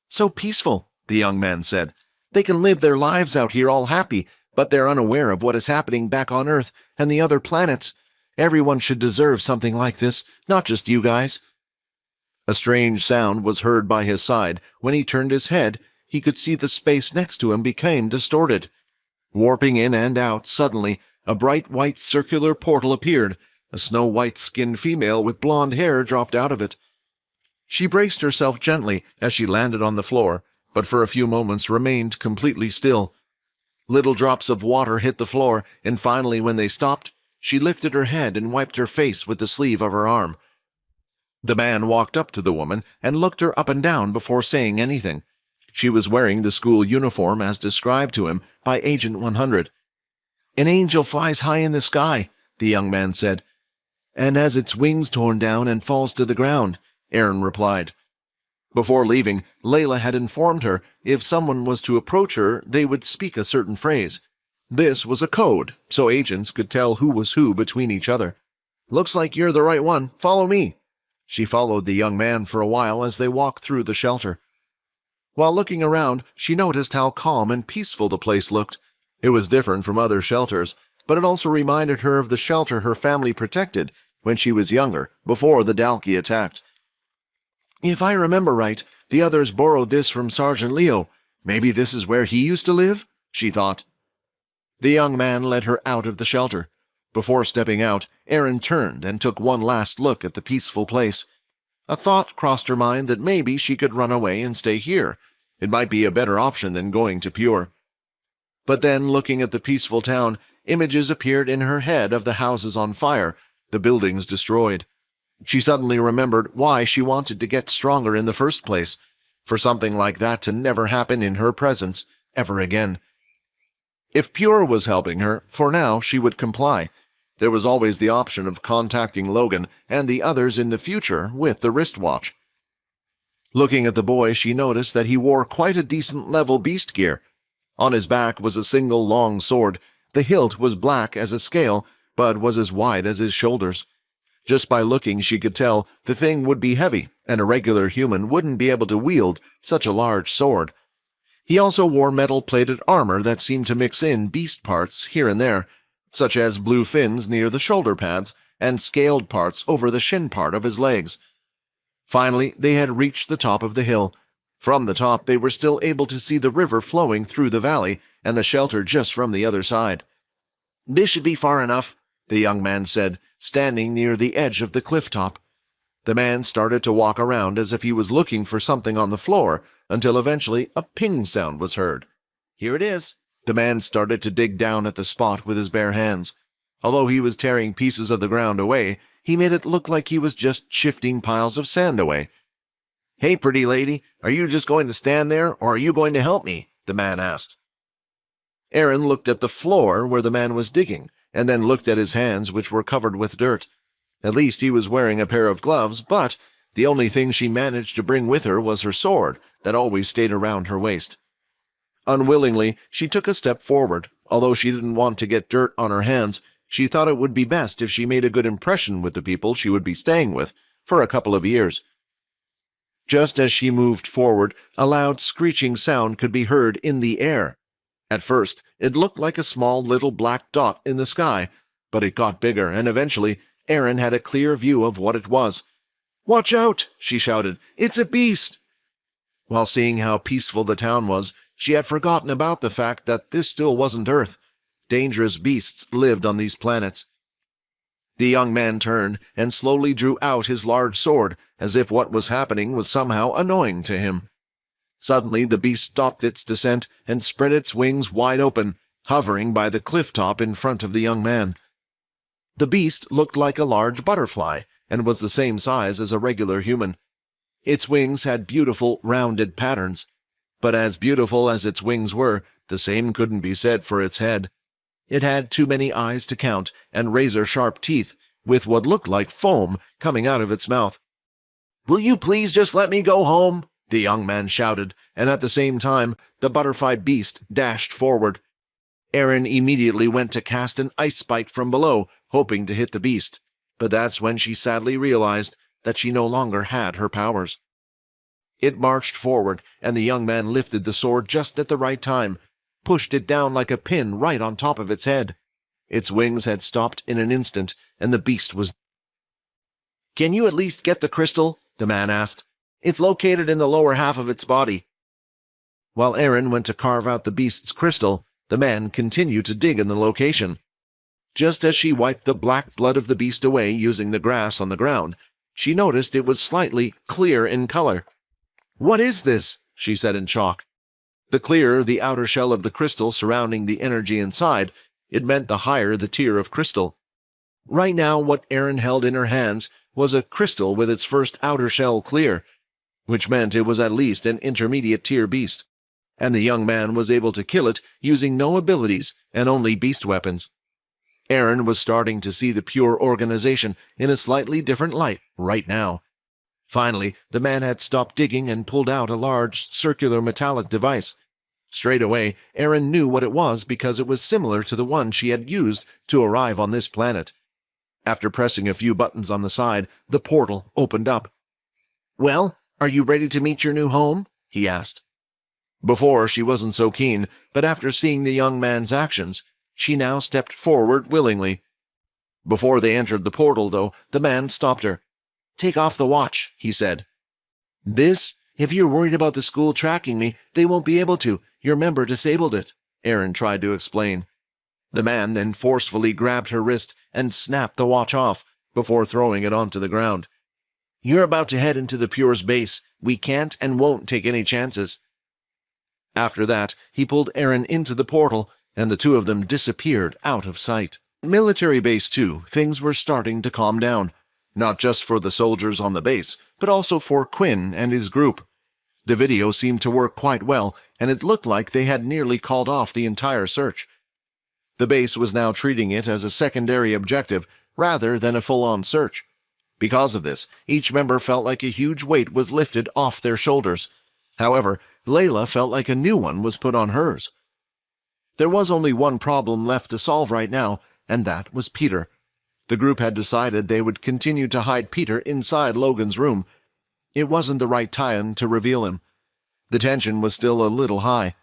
"So peaceful," the young man said. "They can live their lives out here all happy, but they're unaware of what is happening back on Earth and the other planets. Everyone should deserve something like this, not just you guys." A strange sound was heard by his side. When he turned his head, he could see the space next to him became distorted. Warping in and out, suddenly, a bright white circular portal appeared. A snow-white-skinned female with blonde hair dropped out of it. She braced herself gently as she landed on the floor, but for a few moments remained completely still. Little drops of water hit the floor, and finally, when they stopped, she lifted her head and wiped her face with the sleeve of her arm. The man walked up to the woman and looked her up and down before saying anything. She was wearing the school uniform as described to him by Agent 100. "An angel flies high in the sky," the young man said, "and has its wings torn down and falls to the ground," Erin replied. Before leaving, Layla had informed her if someone was to approach her, they would speak a certain phrase. This was a code, so agents could tell who was who between each other. "Looks like you're the right one. Follow me." She followed the young man for a while as they walked through the shelter. While looking around, she noticed how calm and peaceful the place looked. It was different from other shelters, but it also reminded her of the shelter her family protected when she was younger, before the Dalki attacked. "If I remember right, the others borrowed this from Sergeant Leo. Maybe this is where he used to live, she thought. The young man led her out of the shelter. Before stepping out, Erin turned and took one last look at the peaceful place. A thought crossed her mind that maybe she could run away and stay here. It might be a better option than going to Pure. But then, looking at the peaceful town, images appeared in her head of the houses on fire, the buildings destroyed. She suddenly remembered why she wanted to get stronger in the first place, for something like that to never happen in her presence ever again. If Pure was helping her, for now she would comply. There was always the option of contacting Logan and the others in the future with the wristwatch. Looking at the boy, she noticed that he wore quite a decent level beast gear. On his back was a single long sword. The hilt was black as a scale, but was as wide as his shoulders. Just by looking, she could tell the thing would be heavy, and a regular human wouldn't be able to wield such a large sword. He also wore metal-plated armor that seemed to mix in beast parts here and there, such as blue fins near the shoulder pads and scaled parts over the shin part of his legs. Finally, they had reached the top of the hill. From the top, they were still able to see the river flowing through the valley and the shelter just from the other side. "This should be far enough," the young man said, standing near the edge of the cliff top. The man started to walk around as if he was looking for something on the floor, until eventually a ping sound was heard. "Here it is." The man started to dig down at the spot with his bare hands. Although he was tearing pieces of the ground away, he made it look like he was just shifting piles of sand away. "Hey, pretty lady, are you just going to stand there, or are you going to help me?" the man asked. Erin looked at the floor where the man was digging, and then looked at his hands, which were covered with dirt. At least he was wearing a pair of gloves, but the only thing she managed to bring with her was her sword, that always stayed around her waist. Unwillingly, she took a step forward. Although she didn't want to get dirt on her hands, she thought it would be best if she made a good impression with the people she would be staying with for a couple of years. Just as she moved forward, a loud screeching sound could be heard in the air. At first, it looked like a small little black dot in the sky, but it got bigger, and eventually Erin had a clear view of what it was. "Watch out!" she shouted. "It's a beast!" While seeing how peaceful the town was, she had forgotten about the fact that this still wasn't Earth. Dangerous beasts lived on these planets. The young man turned and slowly drew out his large sword, as if what was happening was somehow annoying to him. Suddenly the beast stopped its descent and spread its wings wide open, hovering by the cliff top in front of the young man. The beast looked like a large butterfly, and was the same size as a regular human. Its wings had beautiful, rounded patterns. But as beautiful as its wings were, the same couldn't be said for its head. It had too many eyes to count, and razor-sharp teeth, with what looked like foam coming out of its mouth. "Will you please just let me go home?" the young man shouted, and at the same time the butterfly beast dashed forward. Erin immediately went to cast an ice spike from below, hoping to hit the beast, but that's when she sadly realized that she no longer had her powers. It marched forward, and the young man lifted the sword just at the right time, pushed it down like a pin right on top of its head. Its wings had stopped in an instant, and the beast was... "Can you at least get the crystal?" the man asked. "It's located in the lower half of its body." While Erin went to carve out the beast's crystal, the man continued to dig in the location. Just as she wiped the black blood of the beast away using the grass on the ground, she noticed it was slightly clear in color. "What is this?" she said in shock. The clearer the outer shell of the crystal surrounding the energy inside, it meant the higher the tier of crystal. Right now, what Erin held in her hands was a crystal with its first outer shell clear, which meant it was at least an intermediate tier beast, and the young man was able to kill it using no abilities and only beast weapons. Erin was starting to see the Pure organization in a slightly different light right now. Finally, the man had stopped digging and pulled out a large, circular metallic device. Straight away, Erin knew what it was because it was similar to the one she had used to arrive on this planet. After pressing a few buttons on the side, the portal opened up. "Well, are you ready to meet your new home?" he asked. Before, she wasn't so keen, but after seeing the young man's actions, she now stepped forward willingly. Before they entered the portal, though, the man stopped her. "Take off the watch," he said. "This If you're worried about the school tracking me, they won't be able to. Your member disabled it, Aaron tried to explain. The man then forcefully grabbed her wrist and snapped the watch off before throwing it onto the ground. You're about to head into the Pure's base. We can't and won't take any chances. After that, he pulled Aaron into the portal, and the two of them disappeared out of sight. Military Base 2, things were starting to calm down, not just for the soldiers on the base, but also for Quinn and his group. The video seemed to work quite well, and it looked like they had nearly called off the entire search. The base was now treating it as a secondary objective rather than a full-on search. Because of this, each member felt like a huge weight was lifted off their shoulders. However, Layla felt like a new one was put on hers. There was only one problem left to solve right now, and that was Peter. The group had decided they would continue to hide Peter inside Logan's room. It wasn't the right time to reveal him. The tension was still a little high.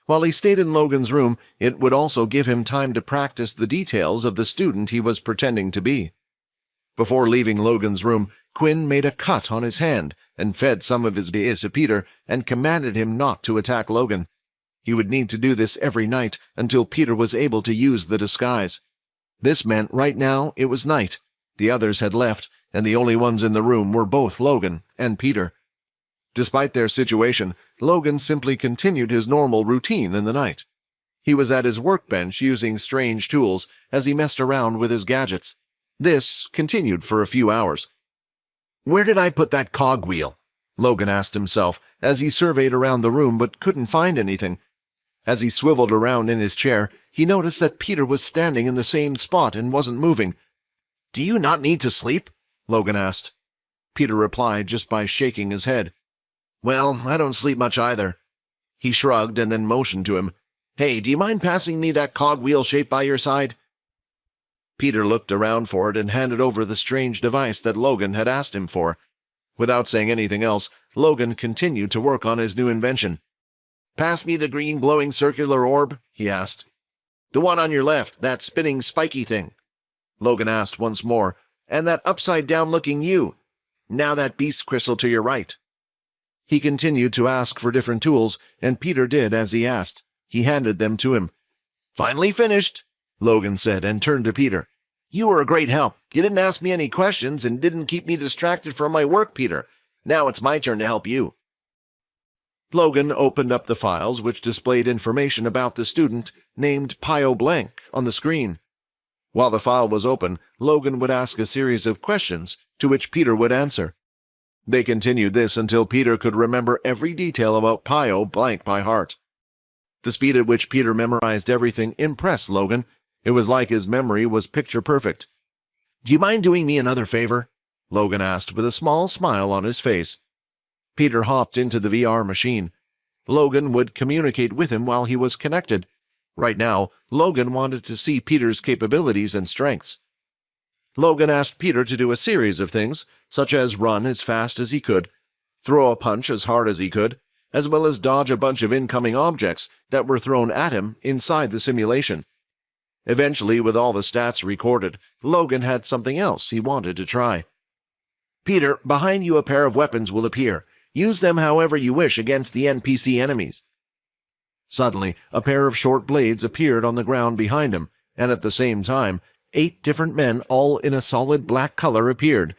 While he stayed in Logan's room, it would also give him time to practice the details of the student he was pretending to be. Before leaving Logan's room, Quinn made a cut on his hand and fed some of his beers to Peter and commanded him not to attack Logan. He would need to do this every night until Peter was able to use the disguise. This meant right now it was night. The others had left, and the only ones in the room were both Logan and Peter. Despite their situation, Logan simply continued his normal routine in the night. He was at his workbench using strange tools as he messed around with his gadgets. This continued for a few hours. "Where did I put that cogwheel?" Logan asked himself as he surveyed around the room but couldn't find anything. As he swiveled around in his chair, he noticed that Peter was standing in the same spot and wasn't moving. "Do you not need to sleep?" Logan asked. Peter replied just by shaking his head. "Well, I don't sleep much either." He shrugged and then motioned to him. "Hey, do you mind passing me that cogwheel shape by your side?" Peter looked around for it and handed over the strange device that Logan had asked him for. Without saying anything else, Logan continued to work on his new invention. "Pass me the green glowing circular orb," he asked. "The one on your left, that spinning spiky thing," Logan asked once more. "And that upside-down looking you. Now that beast crystal to your right." He continued to ask for different tools, and Peter did as he asked. He handed them to him. "Finally finished," Logan said, and turned to Peter. "You were a great help. You didn't ask me any questions and didn't keep me distracted from my work, Peter. Now it's my turn to help you." Logan opened up the files which displayed information about the student named Pio Blank on the screen. While the file was open, Logan would ask a series of questions, to which Peter would answer. They continued this until Peter could remember every detail about Pio Blank by heart. The speed at which Peter memorized everything impressed Logan. It was like his memory was picture perfect. "Do you mind doing me another favor?" Logan asked with a small smile on his face. Peter hopped into the VR machine. Logan would communicate with him while he was connected. Right now, Logan wanted to see Peter's capabilities and strengths. Logan asked Peter to do a series of things, such as run as fast as he could, throw a punch as hard as he could, as well as dodge a bunch of incoming objects that were thrown at him inside the simulation. Eventually, with all the stats recorded, Logan had something else he wanted to try. "Peter, behind you a pair of weapons will appear. Use them however you wish against the NPC enemies." Suddenly, a pair of short blades appeared on the ground behind him, and at the same time, 8 different men, all in a solid black color, appeared.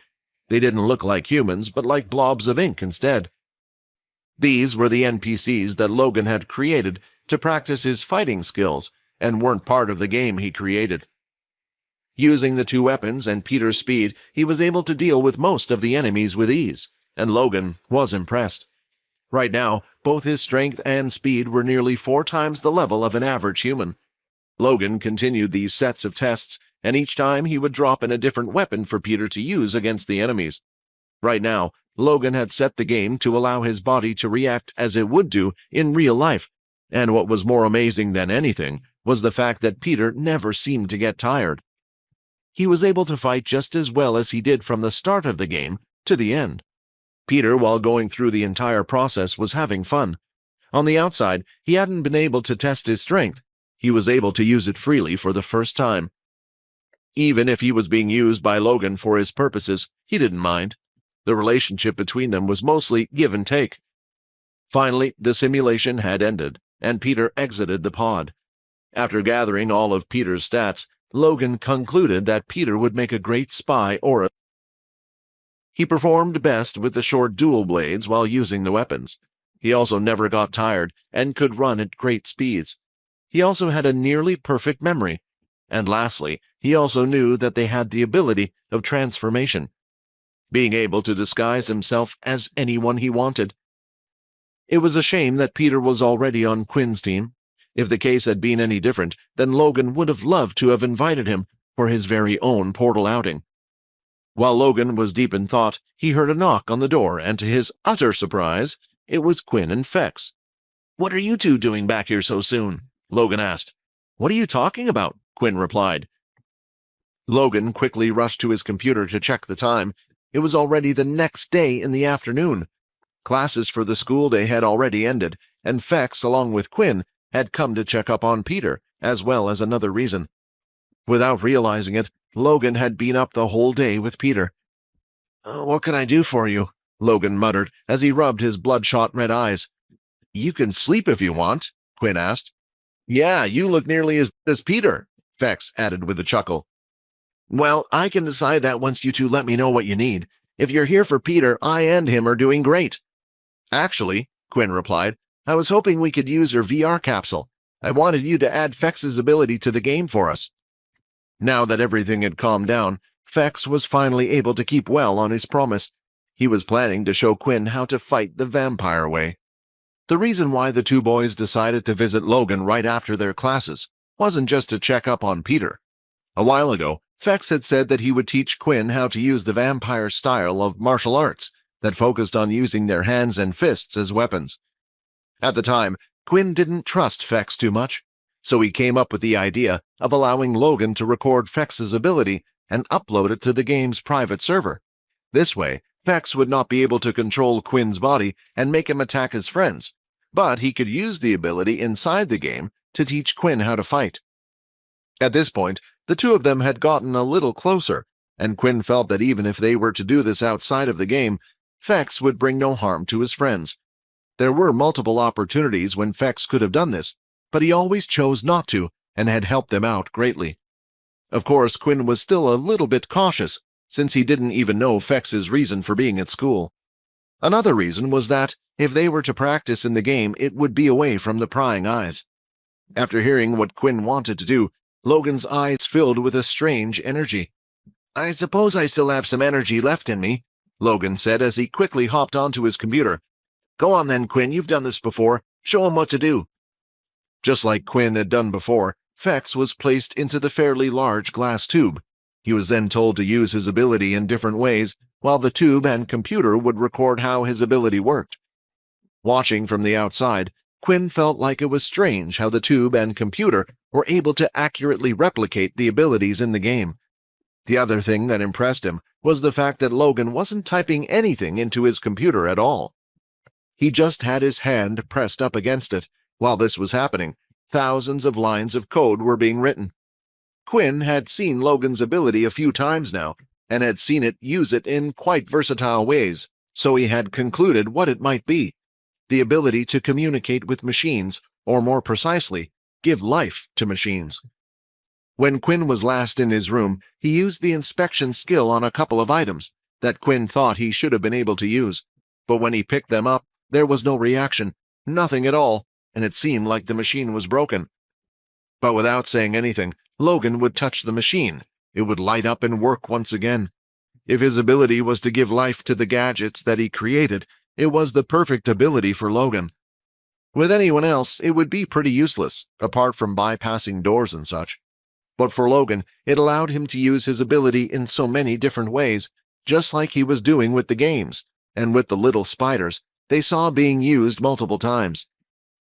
They didn't look like humans, but like blobs of ink instead. These were the NPCs that Logan had created to practice his fighting skills, and weren't part of the game he created. Using the 2 weapons and Peter's speed, he was able to deal with most of the enemies with ease, and Logan was impressed. Right now, both his strength and speed were nearly 4 times the level of an average human. Logan continued these sets of tests, and each time he would drop in a different weapon for Peter to use against the enemies. Right now, Logan had set the game to allow his body to react as it would do in real life, and what was more amazing than anything was the fact that Peter never seemed to get tired. He was able to fight just as well as he did from the start of the game to the end. Peter, while going through the entire process, was having fun. On the outside, he hadn't been able to test his strength. He was able to use it freely for the first time. Even if he was being used by Logan for his purposes, he didn't mind. The relationship between them was mostly give and take. Finally, the simulation had ended, and Peter exited the pod. After gathering all of Peter's stats, Logan concluded that Peter would make a great spy or a... He performed best with the short dual blades while using the weapons. He also never got tired and could run at great speeds. He also had a nearly perfect memory. And lastly, he also knew that they had the ability of transformation, being able to disguise himself as anyone he wanted. It was a shame that Peter was already on Quinn's team. If the case had been any different, then Logan would have loved to have invited him for his very own portal outing. While Logan was deep in thought, he heard a knock on the door, and to his utter surprise, it was Quinn and Fex. "What are you two doing back here so soon?" Logan asked. "What are you talking about?" Quinn replied. Logan quickly rushed to his computer to check the time. It was already the next day in the afternoon. Classes for the school day had already ended, and Fex, along with Quinn, had come to check up on Peter, as well as another reason. Without realizing it, Logan had been up the whole day with Peter. "What can I do for you?" Logan muttered as he rubbed his bloodshot red eyes. "You can sleep if you want," Quinn asked. "Yeah, you look nearly as good as Peter," Fex added with a chuckle. "Well, I can decide that once you two let me know what you need. If you're here for Peter, I and him are doing great." "Actually," Quinn replied, "I was hoping we could use your VR capsule. I wanted you to add Fex's ability to the game for us." Now that everything had calmed down, Fex was finally able to keep well on his promise. He was planning to show Quinn how to fight the vampire way. The reason why the two boys decided to visit Logan right after their classes wasn't just to check up on Peter. A while ago, Fex had said that he would teach Quinn how to use the vampire style of martial arts that focused on using their hands and fists as weapons. At the time, Quinn didn't trust Fex too much, so he came up with the idea of allowing Logan to record Fex's ability and upload it to the game's private server. This way, Fex would not be able to control Quinn's body and make him attack his friends, but he could use the ability inside the game to teach Quinn how to fight. At this point, the two of them had gotten a little closer, and Quinn felt that even if they were to do this outside of the game, Fex would bring no harm to his friends. There were multiple opportunities when Fex could have done this, but he always chose not to and had helped them out greatly. Of course, Quinn was still a little bit cautious, since he didn't even know Fex's reason for being at school. Another reason was that, if they were to practice in the game, it would be away from the prying eyes. After hearing what Quinn wanted to do, Logan's eyes filled with a strange energy. "I suppose I still have some energy left in me," Logan said as he quickly hopped onto his computer. "Go on then, Quinn, you've done this before. Show him what to do." Just like Quinn had done before, Fex was placed into the fairly large glass tube. He was then told to use his ability in different ways, while the tube and computer would record how his ability worked. Watching from the outside, Quinn felt like it was strange how the tube and computer were able to accurately replicate the abilities in the game. The other thing that impressed him was the fact that Logan wasn't typing anything into his computer at all. He just had his hand pressed up against it. While this was happening, thousands of lines of code were being written. Quinn had seen Logan's ability a few times now, and had seen it use it in quite versatile ways, so he had concluded what it might be: the ability to communicate with machines, or more precisely, give life to machines. When Quinn was last in his room, he used the inspection skill on a couple of items that Quinn thought he should have been able to use, but when he picked them up, there was no reaction, nothing at all, and it seemed like the machine was broken. But without saying anything, Logan would touch the machine. It would light up and work once again. If his ability was to give life to the gadgets that he created, it was the perfect ability for Logan. With anyone else, it would be pretty useless, apart from bypassing doors and such. But for Logan, it allowed him to use his ability in so many different ways, just like he was doing with the games, and with the little spiders, they saw being used multiple times.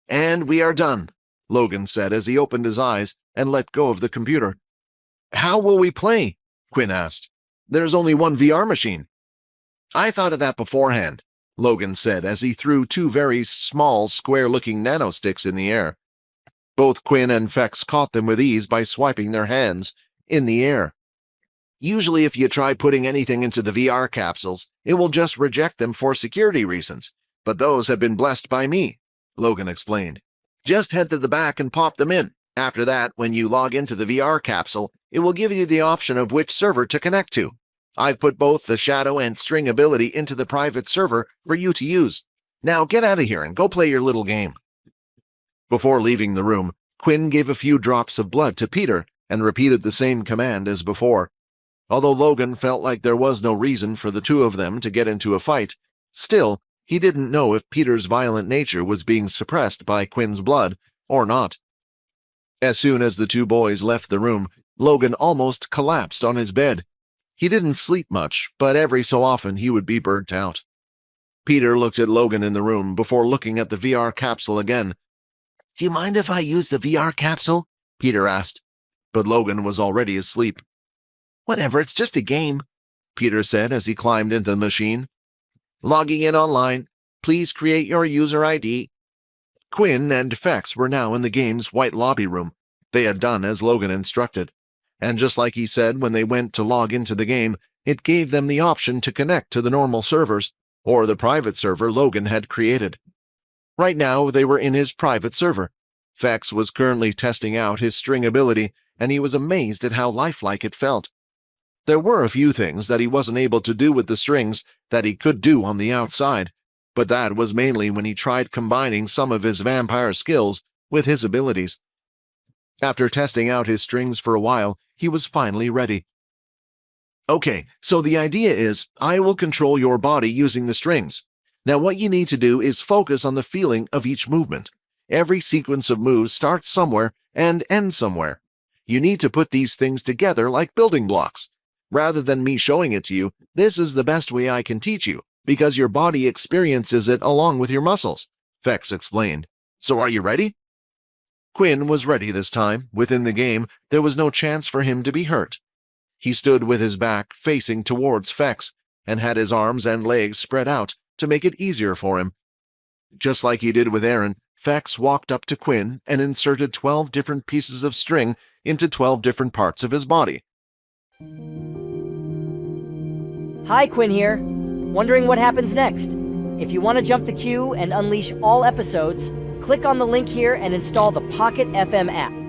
"And we are done," Logan said as he opened his eyes and let go of the computer. "How will we play?" Quinn asked. "There's only one VR machine." "I thought of that beforehand," Logan said as he threw two very small, square-looking nanosticks in the air. Both Quinn and Fex caught them with ease by swiping their hands in the air. Usually if you try putting anything into the VR capsules, it will just reject them for security reasons, but those have been blessed by me," Logan explained. "Just head to the back and pop them in. After that, when you log into the VR capsule, it will give you the option of which server to connect to. I've put both the shadow and string ability into the private server for you to use. Now get out of here and go play your little game." Before leaving the room, Quinn gave a few drops of blood to Peter and repeated the same command as before. Although Logan felt like there was no reason for the two of them to get into a fight, still, he didn't know if Peter's violent nature was being suppressed by Quinn's blood or not. As soon as the two boys left the room, Logan almost collapsed on his bed. He didn't sleep much, but every so often he would be burnt out. Peter looked at Logan in the room before looking at the VR capsule again. "Do you mind if I use the VR capsule?" Peter asked, but Logan was already asleep. "Whatever, it's just a game," Peter said as he climbed into the machine. "Logging in online. Please create your user ID." Quinn and Fex were now in the game's white lobby room. They had done as Logan instructed, and just like he said when they went to log into the game, it gave them the option to connect to the normal servers, or the private server Logan had created. Right now, they were in his private server. Fex was currently testing out his string ability, and he was amazed at how lifelike it felt. There were a few things that he wasn't able to do with the strings that he could do on the outside, but that was mainly when he tried combining some of his vampire skills with his abilities. After testing out his strings for a while, he was finally ready. "Okay, so the idea is, I will control your body using the strings. Now what you need to do is focus on the feeling of each movement. Every sequence of moves starts somewhere and ends somewhere. You need to put these things together like building blocks. Rather than me showing it to you, this is the best way I can teach you, because your body experiences it along with your muscles," Fex explained. "So are you ready?" Quinn was ready this time. Within the game, there was no chance for him to be hurt. He stood with his back facing towards Fex, and had his arms and legs spread out to make it easier for him. Just like he did with Aaron, Fex walked up to Quinn and inserted 12 different pieces of string into 12 different parts of his body. Hi, Quinn here. Wondering what happens next? If you want to jump the queue and unleash all episodes, click on the link here and install the Pocket FM app.